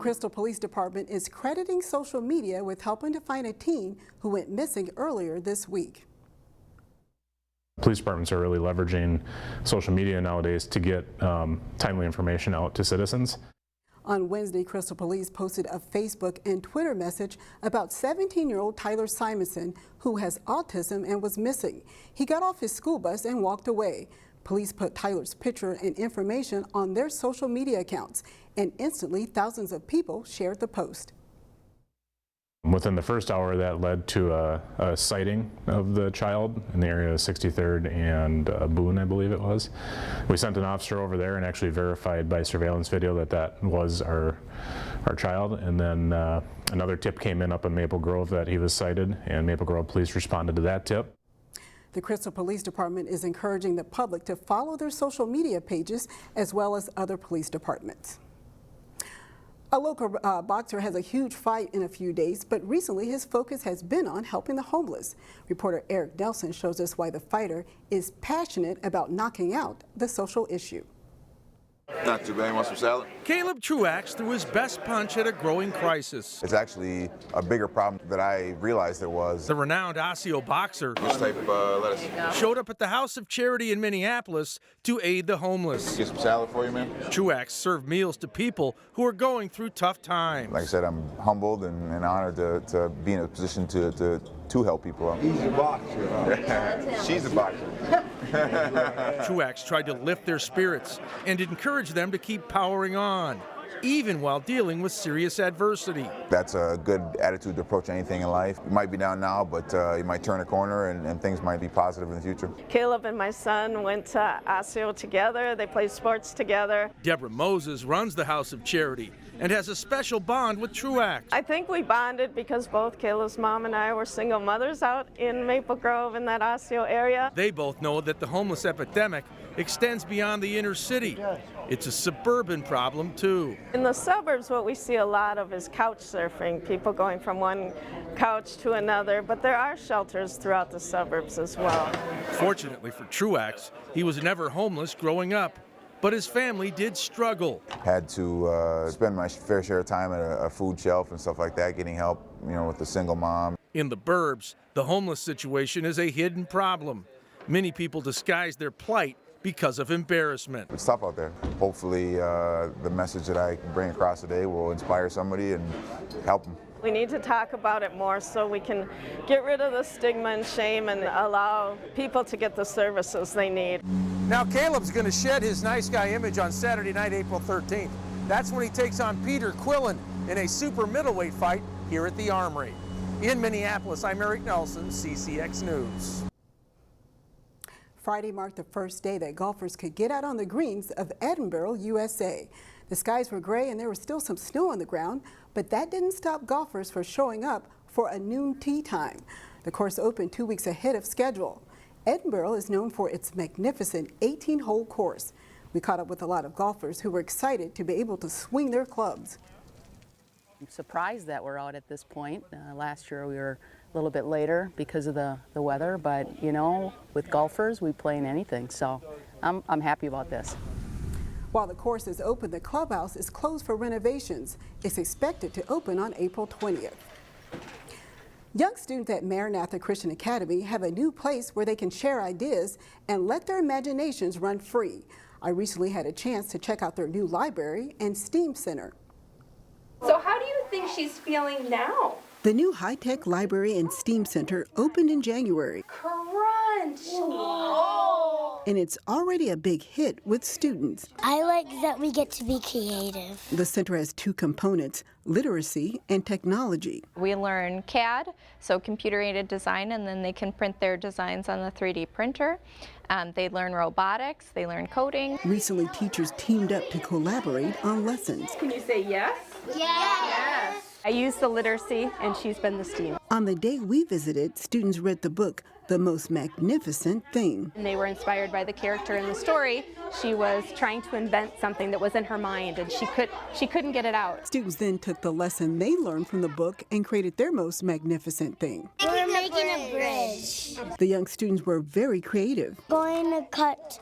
Crystal Police Department is crediting social media with helping to find a teen who went missing earlier this week. Police departments are really leveraging social media nowadays to get timely information out to citizens. On Wednesday, Crystal Police posted a Facebook and Twitter message about 17-year-old Tyler Simonson, who has autism and was missing. He got off his school bus and walked away. Police put Tyler's picture and information on their social media accounts, and instantly thousands of people shared the post. Within the first hour, that led to a sighting of the child in the area of 63rd and Boone, I believe it was. We sent an officer over there and actually verified by surveillance video that that was our child. And then another tip came in up in Maple Grove that he was sighted, and Maple Grove police responded to that tip. The Crystal Police Department is encouraging the public to follow their social media pages as well as other police departments. A local boxer has a huge fight in a few days, but recently his focus has been on helping the homeless. Reporter Eric Nelson shows us why the fighter is passionate about knocking out the social issue. Not too bad. Want some salad? Caleb Truax threw his best punch at a growing crisis. It's actually a bigger problem than I realized there was. The renowned Osseo boxer Which type of lettuce? showed up at the House of Charity in Minneapolis to aid the homeless. Get some salad for you, man? Truax served meals to people who are going through tough times. Like I said, I'm humbled and honored to be in a position to help people. He's a boxer. She's a boxer. Truax tried to lift their spirits and encourage them to keep powering on, even while dealing with serious adversity. That's a good attitude to approach anything in life. You might be down now, but you might turn a corner and things might be positive in the future. Caleb and my son went to Osseo together. They played sports together. Deborah Moses runs the House of Charity and has a special bond with Truax. I think we bonded because both Caleb's mom and I were single mothers out in Maple Grove in that Osseo area. They both know that the homeless epidemic extends beyond the inner city. It's a suburban problem too. In the suburbs, what we see a lot of is couch surfing, people going from one couch to another, but there are shelters throughout the suburbs as well. Fortunately for Truax, he was never homeless growing up, but his family did struggle. Had to spend my fair share of time at a food shelf and stuff like that, getting help, with a single mom. In the burbs, the homeless situation is a hidden problem. Many people disguise their plight because of embarrassment. It's tough out there. Hopefully the message that I bring across today will inspire somebody and help them. We need to talk about it more so we can get rid of the stigma and shame and allow people to get the services they need. Now Caleb's going to shed his nice guy image on Saturday night, April 13th. That's when he takes on Peter Quillen in a super middleweight fight here at the Armory. In Minneapolis, I'm Eric Nelson, CCX News. Friday marked the first day that golfers could get out on the greens of Edinburgh, USA. The skies were gray and there was still some snow on the ground, but that didn't stop golfers from showing up for a noon tee time. The course opened 2 weeks ahead of schedule. Edinburgh is known for its magnificent 18-hole course. We caught up with a lot of golfers who were excited to be able to swing their clubs. I'm surprised that we're out at this point. Last year we were a little bit later because of the weather, but with golfers we play in anything, so I'm happy about this. While the course is open, the clubhouse is closed for renovations. It's expected to open on April 20th. Young students at Maranatha Christian Academy have a new place where they can share ideas and let their imaginations run free. I recently had a chance to check out their new library and STEAM Center. So how do you think she's feeling now? The new high-tech library and STEAM Center opened in January. Crunch! And it's already a big hit with students. I like that we get to be creative. The center has two components, literacy and technology. We learn CAD, so computer-aided design, and then they can print their designs on the 3D printer. They learn robotics, they learn coding. Recently, teachers teamed up to collaborate on lessons. Can you say yes? Yes! I use the literacy, and she's been the STEAM. On the day we visited, students read the book, The Most Magnificent Thing. And they were inspired by the character in the story. She was trying to invent something that was in her mind, and she couldn't get it out. Students then took the lesson they learned from the book and created their most magnificent thing. We're making a bridge. The young students were very creative. Going to cut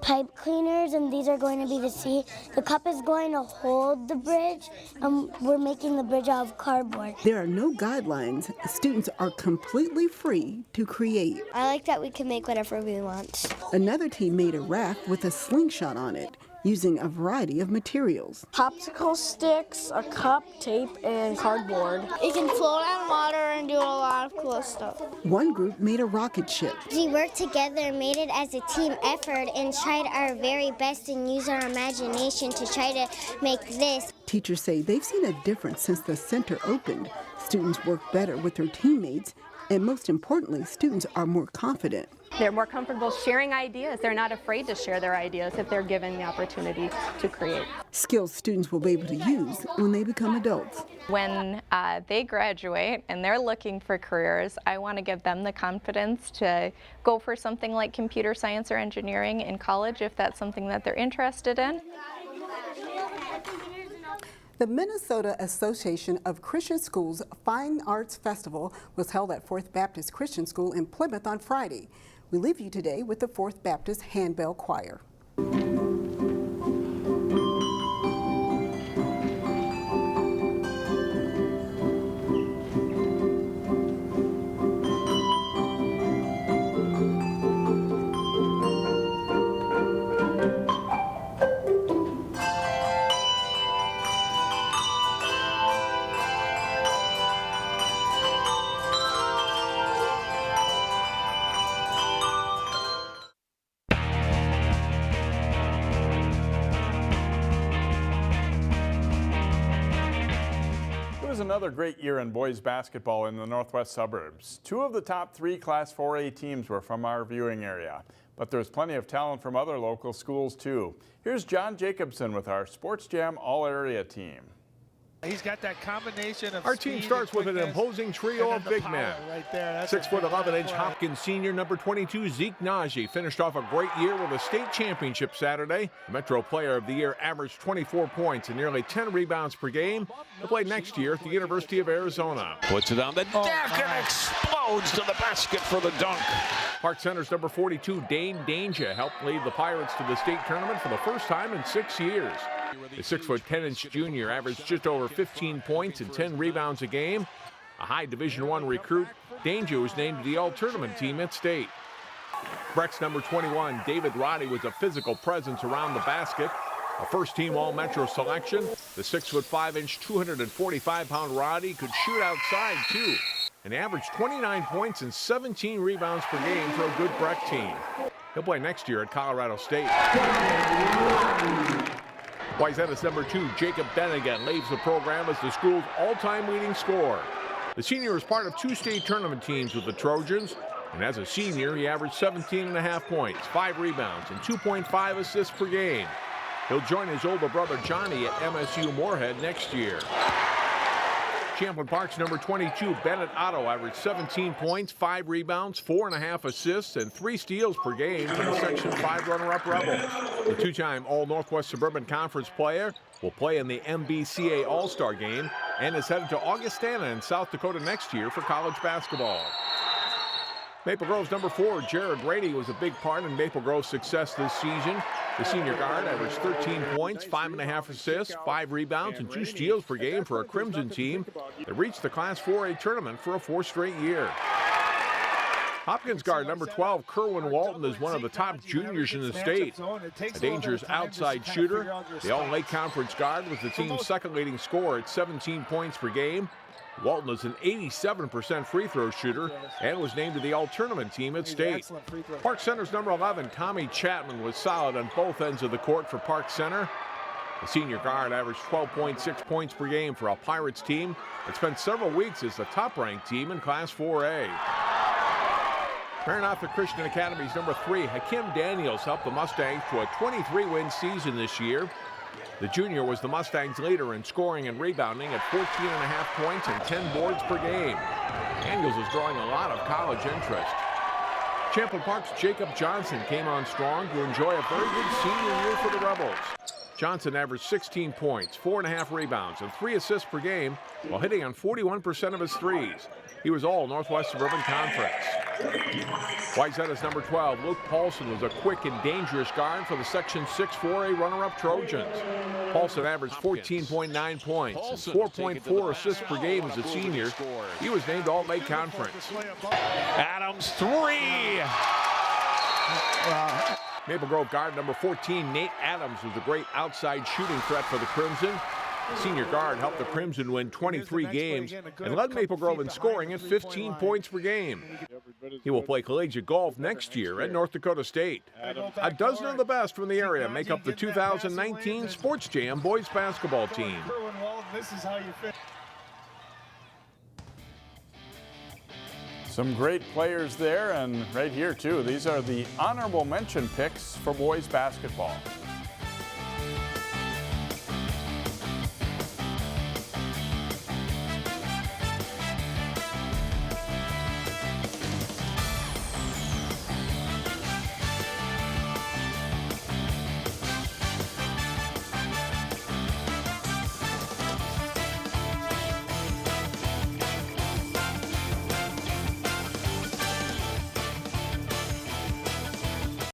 pipe cleaners, and these are going to be the sea. The cup is going to hold the bridge, and we're making the bridge out of cardboard. There are no guidelines. Students are completely free to create. I like that we can make whatever we want. Another team made a raft with a slingshot on it, using a variety of materials. Popsicle sticks, a cup, tape, and cardboard. It can float on water and do a lot of cool stuff. One group made a rocket ship. We worked together, made it as a team effort, and tried our very best and used our imagination to try to make this. Teachers say they've seen a difference since the center opened. Students work better with their teammates, and most importantly, students are more confident. They're more comfortable sharing ideas. They're not afraid to share their ideas if they're given the opportunity to create. Skills students will be able to use when they become adults. When they graduate and they're looking for careers, I want to give them the confidence to go for something like computer science or engineering in college if that's something that they're interested in. The Minnesota Association of Christian Schools Fine Arts Festival was held at Fourth Baptist Christian School in Plymouth on Friday. We leave you today with the Fourth Baptist Handbell Choir. Another great year in boys basketball in the northwest suburbs. 2 of the top 3 Class 4A teams were from our viewing area, but there's plenty of talent from other local schools too. Here's John Jacobson with our Sports Jam All-Area team. He's got that combination of Our team starts with an imposing trio of big men. Right there. 6'11" Hopkins senior number 22 Zeke Najee finished off a great year with a state championship Saturday. The Metro Player of the Year averaged 24 points and nearly 10 rebounds per game. He'll play next year at the University of Arizona. Puts it on the deck and explodes to the basket for the dunk. Park Center's number 42 Dane Danger helped lead the Pirates to the state tournament for the first time in 6 years. The 6'10" junior averaged just over 15 points and 10 rebounds a game. A high Division I recruit, Danger was named to the all-tournament team at state. Breck's number 21, David Roddy, was a physical presence around the basket. A first-team All-Metro selection, the 6'5", 245-pound Roddy could shoot outside too, and averaged 29 points and 17 rebounds per game for a good Breck team. He'll play next year at Colorado State. Wayzata's number 2, Jacob Bennigan, leads the program as the school's all-time leading scorer. The senior is part of 2 state tournament teams with the Trojans, and as a senior, he averaged 17.5 points, 5 rebounds, and 2.5 assists per game. He'll join his older brother Johnny at MSU Moorhead next year. Champlin Park's number 22, Bennett Otto, averaged 17 points, 5 rebounds, 4.5 assists, and 3 steals per game for the Section 5 runner-up Rebels. The 2-time All-Northwest Suburban Conference player will play in the MBCA All-Star Game and is headed to Augustana in South Dakota next year for college basketball. Maple Grove's number 4, Jared Rady, was a big part in Maple Grove's success this season. The senior guard averaged 13 points, 5.5 assists, 5 rebounds, and 2 steals per game for a Crimson team that reached the Class 4A tournament for a 4th straight year. Hopkins guard number 12, Kerwin Walton, is one of the top juniors in the state. A dangerous outside shooter, the All-Lake Conference guard was the team's second leading scorer at 17 points per game. Walton is an 87% free throw shooter and was named to the all-tournament team at state. Park Center's number 11, Tommy Chapman, was solid on both ends of the court for Park Center. The senior guard averaged 12.6 points per game for a Pirates team that spent several weeks as the top-ranked team in Class 4A. Maranatha Christian Academy's number 3, Hakim Daniels, helped the Mustangs to a 23-win season this year. The junior was the Mustangs' leader in scoring and rebounding at 14.5 points and 10 boards per game. Daniels is drawing a lot of college interest. Champlin Park's Jacob Johnson came on strong to enjoy a very good senior year for the Rebels. Johnson averaged 16 points, 4.5 rebounds, and 3 assists per game while hitting on 41% of his threes. He was all Northwest Suburban Conference. Whitehead number 12, Luke Paulson, was a quick and dangerous guard for the Section 6 4A runner-up Trojans. Paulson averaged 14.9 points and 4.4 assists per game as a senior. He was named All-Lake Conference. Adams, 3. Maple Grove guard number 14, Nate Adams, was a great outside shooting threat for the Crimson. The senior guard helped the Crimson win 23 games and led Maple Grove in scoring at 15 points per game. He will play collegiate golf next year at North Dakota State. A dozen of the best from the area make up the 2019 Sports Jam boys basketball team. Some great players there, and right here too. These are the honorable mention picks for boys basketball.